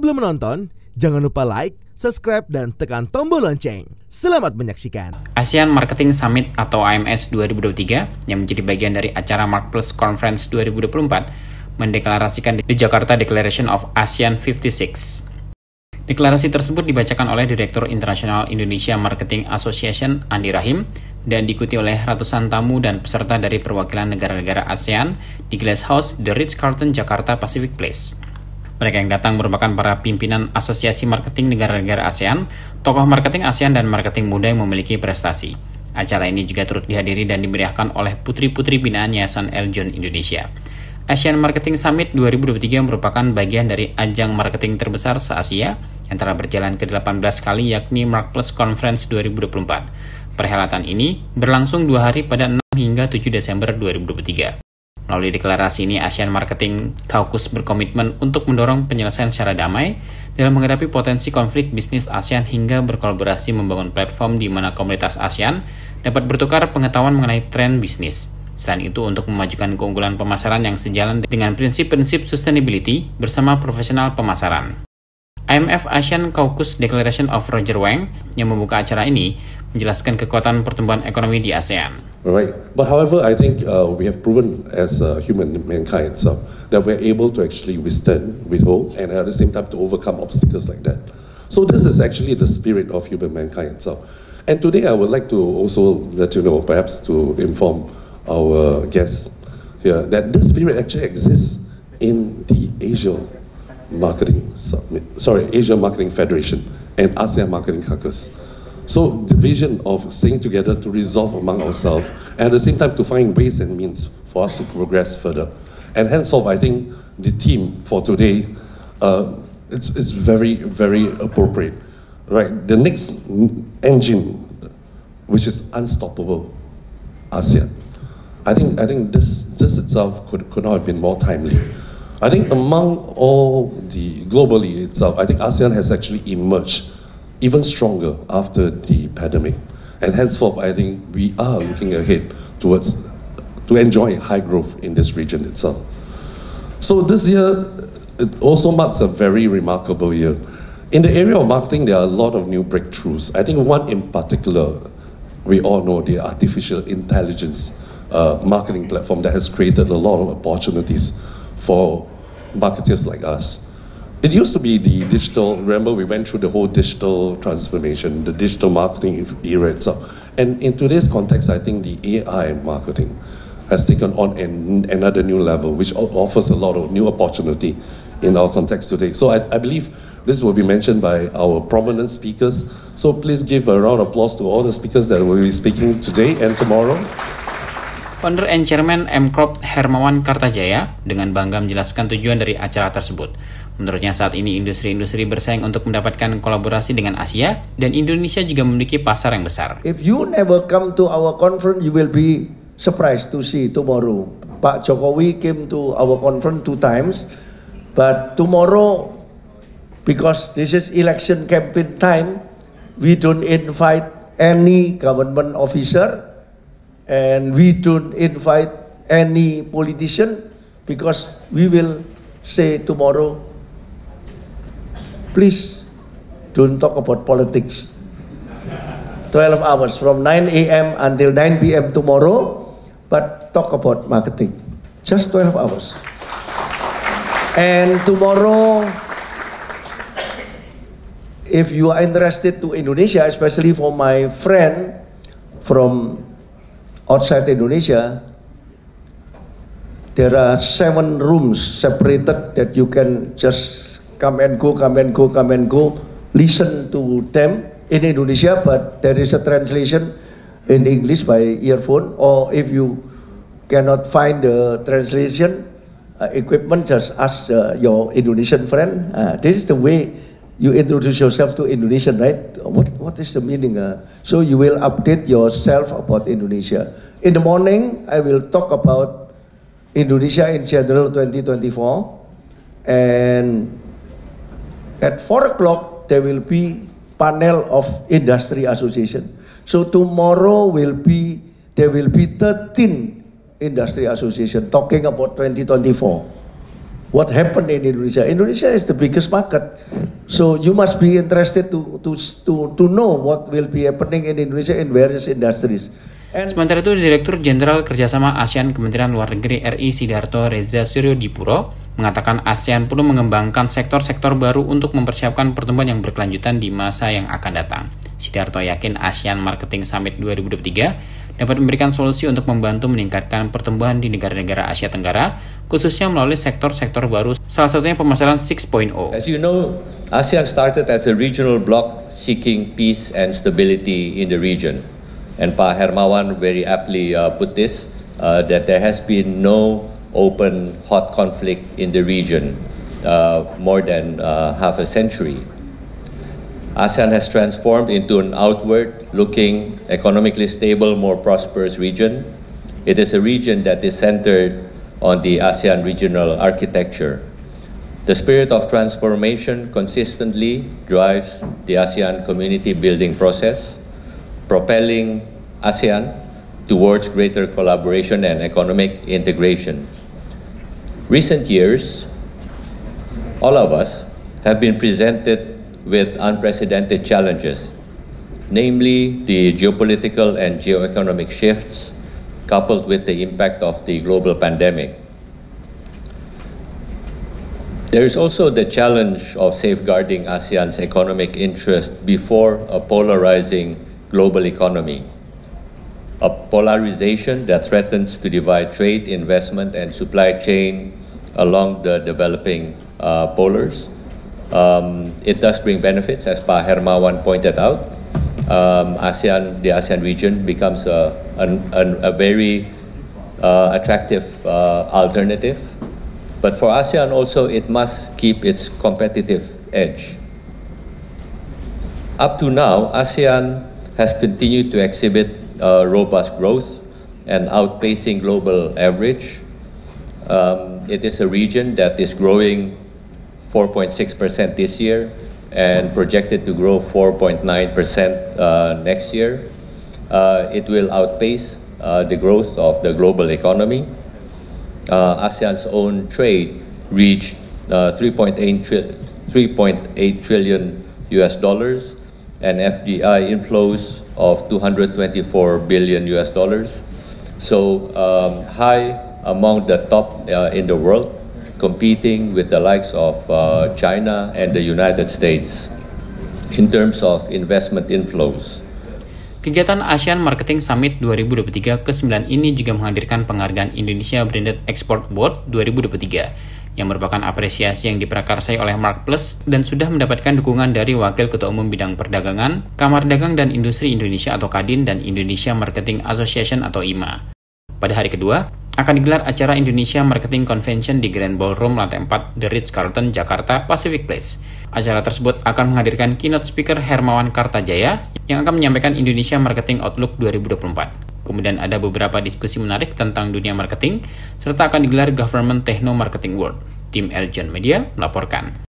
Sebelum menonton, jangan lupa like, subscribe, dan tekan tombol lonceng. Selamat menyaksikan. ASEAN Marketing Summit atau AMS 2023 yang menjadi bagian dari acara Marketplace Conference 2024 mendeklarasikan di Jakarta Declaration of ASEAN 56. Deklarasi tersebut dibacakan oleh Direktur Internasional Indonesia Marketing Association Andi Rahim dan diikuti oleh ratusan tamu dan peserta dari perwakilan negara-negara ASEAN di Glass House The Ritz-Carlton Jakarta Pacific Place. Mereka yang datang merupakan para pimpinan asosiasi marketing negara-negara ASEAN, tokoh marketing ASEAN dan marketing muda yang memiliki prestasi. Acara ini juga turut dihadiri dan dimeriahkan oleh putri-putri binaan Yayasan Eljon Indonesia. ASEAN Marketing Summit 2023 merupakan bagian dari ajang marketing terbesar se-Asia yang telah berjalan ke-18 kali yakni Marketplace Conference 2024. Perhelatan ini berlangsung 2 hari pada 6 hingga 7 Desember 2023. Melalui deklarasi ini, ASEAN Marketing Caucus berkomitmen untuk mendorong penyelesaian secara damai dalam menghadapi potensi konflik bisnis ASEAN hingga berkolaborasi membangun platform di mana komunitas ASEAN dapat bertukar pengetahuan mengenai tren bisnis. Selain itu, untuk memajukan keunggulan pemasaran yang sejalan dengan prinsip-prinsip sustainability bersama profesional pemasaran. IMF ASEAN Caucus Declaration of Roger Wang yang membuka acara ini menjelaskan kekuatan pertumbuhan ekonomi di ASEAN. Right, but however, I think we have proven as mankind that we're able to actually withstand, withhold, and at the same time to overcome obstacles like that. So this is actually the spirit of human mankind itself. And today I would like to also let you know, perhaps to inform our guests here, that this spirit actually exists in the Asia Marketing Federation and ASEAN Marketing Caucus. So the vision of staying together to resolve among ourselves and at the same time to find ways and means for us to progress further. And henceforth, I think the theme for today it's very, very appropriate. Right, the next engine, which is unstoppable, ASEAN. I think this itself could not have been more timely. I think among all the globally itself, I think ASEAN has actually emerged even stronger after the pandemic. And henceforth, I think we are looking ahead towards to enjoy high growth in this region itself. So this year, it also marks a very remarkable year. In the area of marketing, there are a lot of new breakthroughs. I think one in particular, we all know the artificial intelligence marketing platform that has created a lot of opportunities for marketers like us. It used to be the digital, remember we went through the whole digital transformation, the digital marketing era itself. And in today's context, I think the AI marketing has taken on another new level, which offers a lot of new opportunity in our context today. So I believe this will be mentioned by our prominent speakers. So please give a round of applause to all the speakers that will be speaking today and tomorrow. Founder and Chairman M-Corp Hermawan Kartajaya dengan bangga menjelaskan tujuan dari acara tersebut. Menurutnya saat ini industri-industri bersaing untuk mendapatkan kolaborasi dengan Asia dan Indonesia juga memiliki pasar yang besar. If you never come to our conference, you will be surprised to see tomorrow. Pak Jokowi came to our conference 2 times, but tomorrow, because this is election campaign time, we don't invite any government officer and we don't invite any politician because we will say tomorrow, please don't talk about politics. 12 hours from 9 a.m. until 9 p.m. tomorrow, but talk about marketing. Just 12 hours. And tomorrow, if you are interested to Indonesia, especially for my friend from outside Indonesia, there are 7 rooms separated that you can just come and go, listen to them in Indonesia, but there is a translation in English by earphone, or if you cannot find the translation equipment, just ask your Indonesian friend. This is the way you introduce yourself to Indonesian, right? What is the meaning? So you will update yourself about Indonesia. In the morning, I will talk about Indonesia in general 2024. And at 4 o'clock, there will be panel of industry association. So tomorrow there will be 13 industry association talking about 2024. what happened in Indonesia. Indonesia is the biggest market, so you must be interested to know what will be happening in Indonesia in various industries. Sementara itu, Direktur Jenderal Kerjasama ASEAN Kementerian Luar Negeri RI Sidarto Reza Suryodipuro mengatakan ASEAN perlu mengembangkan sektor-sektor baru untuk mempersiapkan pertemuan yang berkelanjutan di masa yang akan datang. Sidarto yakin ASEAN Marketing Summit 2023 dapat memberikan solusi untuk membantu meningkatkan pertumbuhan di negara-negara Asia Tenggara, khususnya melalui sektor-sektor baru, salah satunya pemasaran 6.0. As you know, ASEAN started as a regional bloc seeking peace and stability in the region. And Pak Hermawan very aptly put this, that there has been no open, hot conflict in the region more than half a century. ASEAN has transformed into an outward-looking, economically stable, more prosperous region. It is a region that is centered on the ASEAN regional architecture. The spirit of transformation consistently drives the ASEAN community building process, propelling ASEAN towards greater collaboration and economic integration. Recent years, all of us have been presented with unprecedented challenges, namely the geopolitical and geoeconomic shifts coupled with the impact of the global pandemic. There is also the challenge of safeguarding ASEAN's economic interest before a polarizing global economy, a polarization that threatens to divide trade, investment, and supply chain along the developing polars. It does bring benefits, as Pa Hermawan pointed out. The ASEAN region becomes a very attractive alternative. But for ASEAN also, it must keep its competitive edge. Up to now, ASEAN has continued to exhibit robust growth and outpacing global average. It is a region that is growing 4.6% this year and projected to grow 4.9% next year. It will outpace the growth of the global economy. ASEAN's own trade reached 3.8 trillion US dollars and FDI inflows of 224 billion US dollars. So high among the top in the world, competing with the likes of China and the United States in terms of investment inflows. Kegiatan ASEAN Marketing Summit 2023 ke-9 ini juga menghadirkan penghargaan Indonesia Branded Export Award 2023 yang merupakan apresiasi yang diprakarsai oleh Mark Plus dan sudah mendapatkan dukungan dari Wakil Ketua Umum Bidang Perdagangan, Kamar Dagang dan Industri Indonesia atau Kadin dan Indonesia Marketing Association atau IMA. Pada hari kedua, akan digelar acara Indonesia Marketing Convention di Grand Ballroom lantai 4 The Ritz-Carlton, Jakarta, Pacific Place. Acara tersebut akan menghadirkan keynote speaker Hermawan Kartajaya yang akan menyampaikan Indonesia Marketing Outlook 2024. Kemudian ada beberapa diskusi menarik tentang dunia marketing, serta akan digelar Government Techno Marketing World. Tim Eljon Media melaporkan.